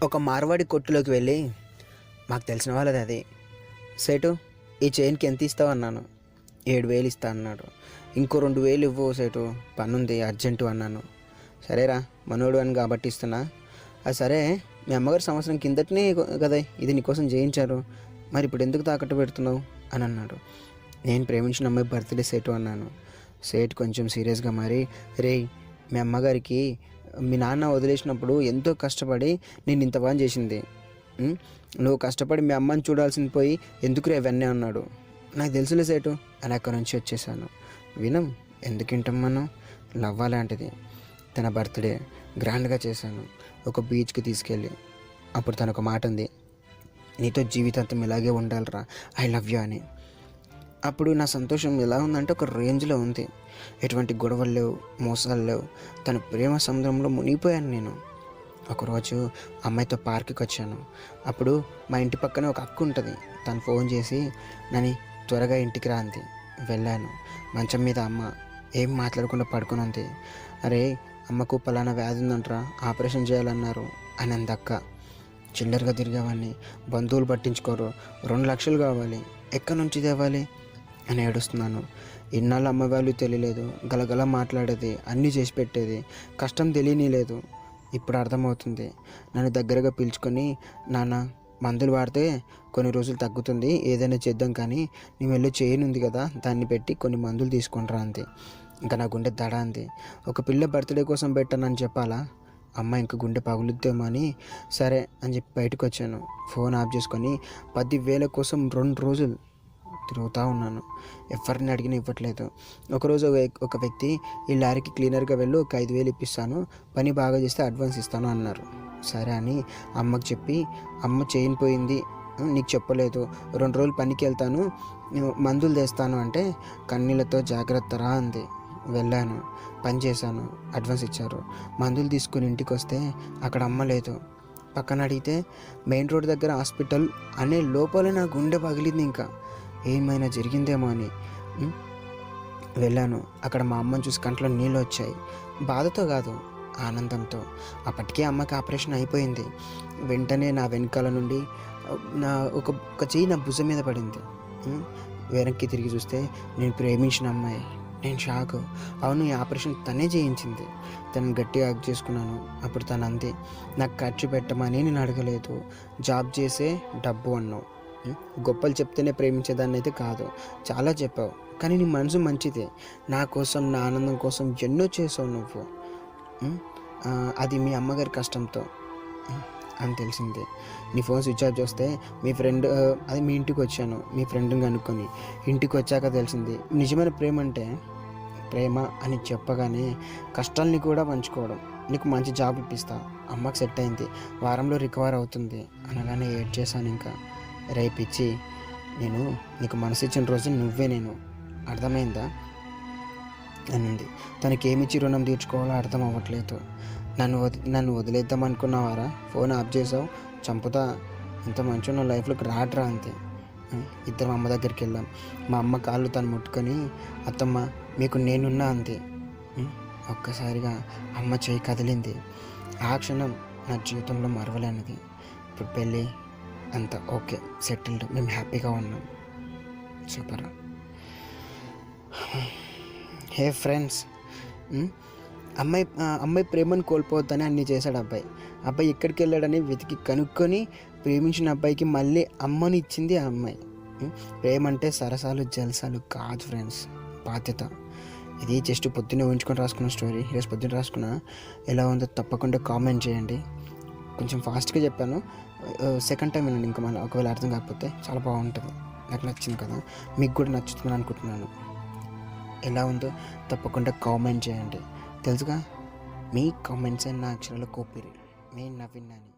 ఒక మార్వాడి కొట్టులోకి వెళ్ళి, మాకు తెలిసిన వాళ్ళది అది, సేటు ఈ చైన్కి ఎంత ఇస్తావు అన్నాను. 7,000 ఇస్తా అన్నాడు. ఇంకో 2,000 ఇవ్వు సేటు, పనుంది అర్జెంటు అన్నాను. సరేరా మనోడు అని కాబట్టి ఇస్తున్నా. అది సరే, మీ అమ్మగారు సంవత్సరం కిందటనే కదా ఇది నీకోసం చేయించారు, మరి ఇప్పుడు ఎందుకు తాకట్టు పెడుతున్నావు అని అన్నాడు. నేను ప్రేమించిన అమ్మాయి బర్త్డే సేటు అన్నాను. సేటు కొంచెం సీరియస్గా మరి, రే మీ అమ్మగారికి మీ నాన్న వదిలేసినప్పుడు ఎంతో కష్టపడి నేను ఇంత పని చేసింది, నువ్వు కష్టపడి మీ అమ్మని చూడాల్సింది పోయి ఎందుకు ఇవన్నీ అన్నాడు. నాకు తెలుసులే సేటు అని అక్కడి నుంచి వచ్చేసాను. వినం ఎందుకు వింటాం మనం, లవ్ అలాంటిది. తన బర్త్డే గ్రాండ్గా చేశాను, ఒక బీచ్కి తీసుకెళ్ళి. అప్పుడు తను ఒక మాట ఉంది, నీతో జీవితాంతం ఇలాగే ఉండాలిరా, ఐ లవ్ యూ అని. అప్పుడు నా సంతోషం ఎలా ఉందంటే ఒక రేంజ్లో ఉంది. ఎటువంటి గొడవలు లేవు, మోసాలు లేవు. తన ప్రేమ సముద్రంలో మునిగిపోయాను నేను. ఒకరోజు అమ్మాయితో పార్క్కి వచ్చాను. అప్పుడు మా ఇంటి పక్కనే ఒక అక్క ఉంటుంది. తను ఫోన్ చేసి నన్ను త్వరగా ఇంటికి రా అంది. వెళ్ళాను. మంచం మీద అమ్మ ఏం మాట్లాడకుండా పడుకుని ఉంది. అరే అమ్మకు పలానా వ్యాధి ఉందంటరా, ఆపరేషన్ చేయాలన్నారు అని అందక్క. చిల్లరగా తిరిగేవాడిని, బంధువులు పట్టించుకోరు, 2 లక్షలు కావాలి, ఎక్కడి నుంచి తేవాలి అని ఏడుస్తున్నాను. ఇన్నాళ్ళు అమ్మ వాల్యూ తెలియలేదు, గలగల మాట్లాడేది, అన్నీ చేసి పెట్టేది, కష్టం తెలియనిలేదు. ఇప్పుడు అర్థమవుతుంది. నన్ను దగ్గరగా పిలుచుకొని, నాన్న మందులు వాడితే కొన్ని రోజులు తగ్గుతుంది, ఏదైనా చేద్దాం, కానీ నీ వెళ్ళి చేయనుంది కదా దాన్ని పెట్టి కొన్ని మందులు తీసుకుంటారా అంతే. ఇంకా నా గుండె దడ అంది. ఒక పిల్ల బర్త్డే కోసం పెట్టానని చెప్పాలా, అమ్మ ఇంక గుండె పగులుద్దేమో అని సరే అని చెప్పి బయటకు వచ్చాను. ఫోన్ ఆఫ్ చేసుకొని 10,000 కోసం 2 రోజులు తిరుగుతూ ఉన్నాను. ఎవరిని అడిగినా ఇవ్వట్లేదు. ఒకరోజు ఒక వ్యక్తి, ఈ లారీకి క్లీనర్గా వెళ్ళి ఒక 5,000 ఇప్పిస్తాను, పని బాగా చేస్తే అడ్వాన్స్ ఇస్తాను అన్నారు. సరే అని అమ్మకి చెప్పి, అమ్మ చైన్ పోయింది నీకు చెప్పలేదు, 2 రోజులు పనికి వెళ్తాను, మందులు తెస్తాను అంటే కన్నీళ్ళతో జాగ్రత్తరా అంది. వెళ్ళాను, పని చేశాను, అడ్వాన్స్ ఇచ్చారు. మందులు తీసుకుని ఇంటికి వస్తే అక్కడ అమ్మ లేదు. పక్కన అడిగితే మెయిన్ రోడ్ దగ్గర హాస్పిటల్ అనే లోపలే నా గుండె పగిలింది. ఇంకా ఏమైనా జరిగిందేమో అని వెళ్ళాను. అక్కడ మా అమ్మని చూసి కంట్లో నీళ్ళు వచ్చాయి. బాధతో కాదు, ఆనందంతో. అప్పటికే అమ్మకి ఆపరేషన్ అయిపోయింది. వెంటనే నా వెనకాల నుండి నా ఒక చెయ్యి నా భుజం మీద పడింది. వెనక్కి తిరిగి చూస్తే నేను ప్రేమించిన అమ్మాయి. నేను షాక్. అవును, ఈ ఆపరేషన్ తనే చేయించింది. తనని గట్టిగా హగ్ చేసుకున్నాను. అప్పుడు తను అంతే, నాకు ఖర్చు పెట్టమని నేను అడగలేదు, జాబ్ చేసే డబ్బు అన్నావు. గొప్పలు చెప్తేనే ప్రేమించేదాన్ని అయితే కాదు, చాలా చెప్పావు, కానీ నీ మనసు మంచిదే. నా కోసం, నా ఆనందం కోసం ఎన్నో చేసావు నువ్వు. అది మీ అమ్మగారి కష్టంతో అని తెలిసిందే. నీ ఫోన్ స్విచ్ ఆఫ్ చేస్తే మీ ఫ్రెండ్, అది మీ ఇంటికి వచ్చాను, మీ ఫ్రెండ్ని కనుక్కొని. ఇంటికి వచ్చాక తెలిసింది నిజమైన ప్రేమ అంటే ప్రేమ అని చెప్పగానే కష్టాలని కూడా పంచుకోవడం. నీకు మంచి జాబ్ ఇప్పిస్తా, అమ్మకి సెట్ అయింది, వారంలో రికవర్ అవుతుంది అనగానే ఏడ్ చేశాను. ఇంకా రేపిచ్చి నేను నీకు మనసు ఇచ్చిన రోజు నువ్వే నేను, అర్థమైందా అనింది. తనకేమిచ్చి రుణం తీర్చుకోవాలో అర్థం అవ్వట్లేదు. నన్ను వదిలేద్దాం అనుకున్నావారా, ఫోన్ ఆఫ్ చేసావు, చంపుతా, ఇంత మంచిగా నా లైఫ్లోకి రాట్రా అంతే. ఇద్దరం అమ్మ దగ్గరికి వెళ్ళాం. మా అమ్మ కాళ్ళు తను ముట్టుకొని, అత్తమ్మ మీకు నేనున్నా అంతే. ఒక్కసారిగా అమ్మ చేయి కదిలింది. ఆ క్షణం నా జీవితంలో మరవలేనిది. ఇప్పుడు పెళ్ళి అంతా ఓకే, సెటిల్డ్, మేము హ్యాపీగా ఉన్నాం. సూపర్. హే ఫ్రెండ్స్, అమ్మాయి ప్రేమను కోల్పోవద్దని అన్నీ చేశాడు అబ్బాయి ఎక్కడికి వెళ్ళాడని వెతికి కనుక్కొని ప్రేమించిన అబ్బాయికి మళ్ళీ అమ్మని ఇచ్చింది ఆ అమ్మాయి. ప్రేమ అంటే సరసాలు జలసాలు కాదు ఫ్రెండ్స్, బాధ్యత. ఇది జస్ట్ పొద్దున్నే ఊహించుకొని రాసుకున్న స్టోరీ. ఈరోజు పొద్దున్న రాసుకున్నా. ఎలా ఉందో తప్పకుండా కామెంట్ చేయండి. కొంచెం ఫాస్ట్గా చెప్పాను, సెకండ్ టైం వినండి. ఇంకా మళ్ళీ ఒకవేళ అర్థం కాకపోతే చాలా బాగుంటుంది. నాకు నచ్చింది కదా, మీకు కూడా నచ్చుతుందని అనుకుంటున్నాను. ఎలా ఉందో తప్పకుండా కామెంట్ చేయండి. తెలుసుగా, మీ కామెంట్సే నా అక్షరాల కోపిరి. మీ నవీన్ నాని.